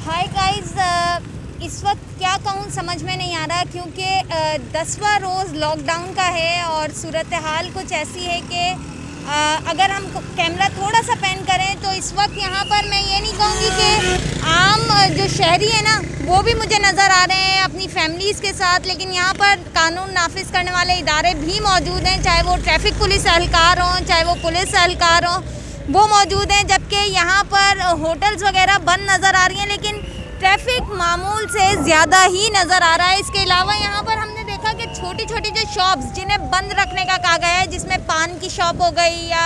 Hi guys, इस वक्त क्या कहूँ समझ में नहीं आ रहा क्योंकि 10वां रोज़ लॉकडाउन का है और सूरत हाल कुछ ऐसी है कि अगर हम कैमरा थोड़ा सा पैन करें तो इस वक्त यहाँ पर मैं ये नहीं कहूँगी कि आम जो शहरी है ना वो भी मुझे नज़र आ रहे हैं अपनी फैमिलीज़ के साथ, लेकिन यहाँ पर कानून नाफिज करने वाले इदारे भी मौजूद हैं, चाहे वो ट्रैफिक पुलिस एहलकार हों, चाहे वो पुलिस एहलकार हों, वो मौजूद हैं। जबकि यहाँ पर होटल्स वगैरह बंद नज़र आ रही हैं, लेकिन ट्रैफिक मामूल से ज़्यादा ही नज़र आ रहा है। इसके अलावा यहाँ पर हमने देखा कि छोटी छोटी जो शॉप्स जिन्हें बंद रखने का कहा गया है, जिसमें पान की शॉप हो गई या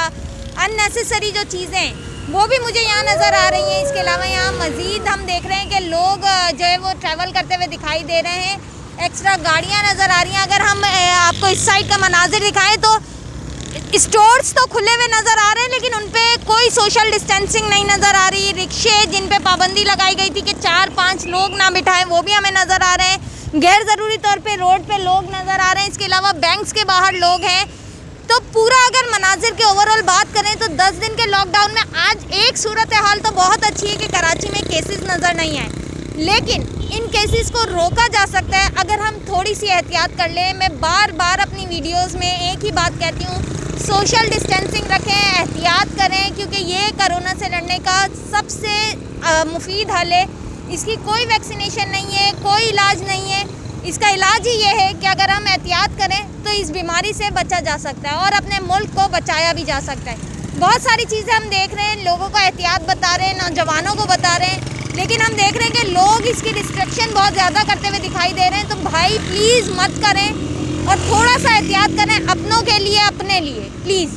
अननेसेसरी जो चीज़ें, वो भी मुझे यहाँ नज़र आ रही हैं। इसके अलावा यहाँ मज़ीद हम देख रहे हैं कि लोग जो है वो ट्रैवल करते हुए दिखाई दे रहे हैं, एक्स्ट्रा गाड़ियाँ नज़र आ रही हैं। अगर हम आपको इस साइड का मनाजिर दिखाएँ तो स्टोर्स तो खुले हुए नज़र आ रहे हैं, लेकिन उन पे कोई सोशल डिस्टेंसिंग नहीं नज़र आ रही। रिक्शे जिन पे पाबंदी लगाई गई थी कि 4-5 लोग ना बिठाएं, वो भी हमें नज़र आ रहे हैं। गैर ज़रूरी तौर पे रोड पे लोग नज़र आ रहे हैं। इसके अलावा बैंक्स के बाहर लोग हैं। तो पूरा अगर मनाजिर के ओवरऑल बात करें तो 10 दिन के लॉकडाउन में आज एक सूरत हाल तो बहुत अच्छी है कि कराची में केसेस नज़र नहीं आए, लेकिन इन केसेस को रोका जा सकता है अगर हम थोड़ी सी एहतियात कर लें। मैं बार बार अपनी वीडियोस में एक ही बात कहती हूँ, सोशल डिस्टेंसिंग रखें, एहतियात करें, क्योंकि ये कोरोना से लड़ने का सबसे मुफीद हल है। इसकी कोई वैक्सीनेशन नहीं है, कोई इलाज नहीं है। इसका इलाज ही ये है कि अगर हम एहतियात करें तो इस बीमारी से बचा जा सकता है और अपने मुल्क को बचाया भी जा सकता है। बहुत सारी चीज़ें हम देख रहे हैं, लोगों को एहतियात बता रहे हैं, नौजवानों को बता रहे हैं, लेकिन हम देख रहे हैं कि लोग इसकी रिस्ट्रिक्शन बहुत ज़्यादा करते हुए दिखाई दे रहे हैं। तो भाई प्लीज़ मत करें और थोड़ा सा एहतियात करें अपनों के लिए, अपने लिए प्लीज़।